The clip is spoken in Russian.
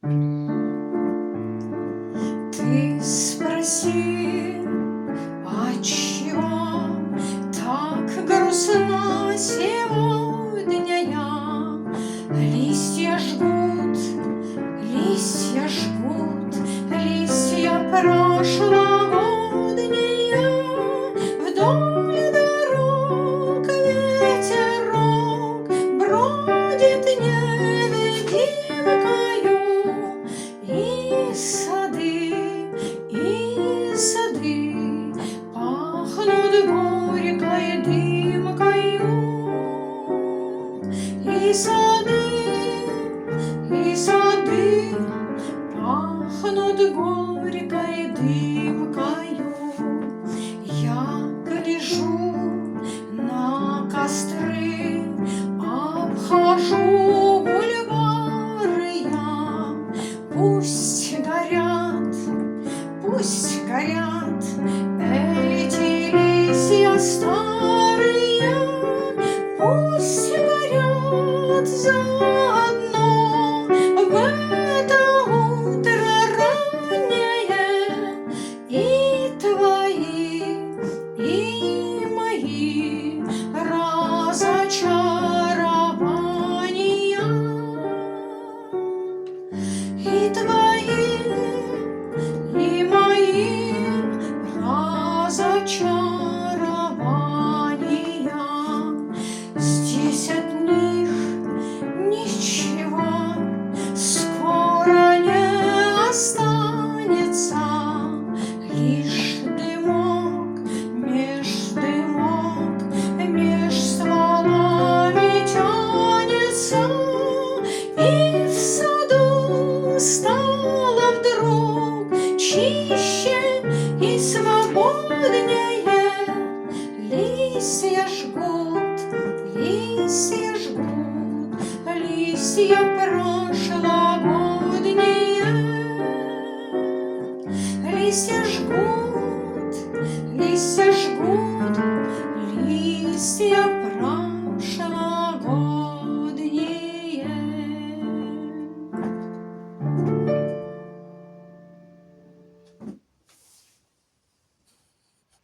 Ты спроси, отчего так грустна сегодня я? Листья жгут, листья жгут, листья прошлогодние. Вдоль дорог ветерок бродит невидимкою, и сады пахнут горькой дымкою, и сады пахнут горькой дымкою. Я гляжу на костры, обхожу бульвары я. Пусть горят эти листья старые, пусть горят заодно в это утро раннее. И твои, и мои разочарования, и твои, и мои разочарования. Здесь от них ничего скоро не останется, лишь дымок меж стволами тянется. И в саду стало вдруг чище и свободнее. Листья жгут, листья прошлогодние. Листья жгут, листья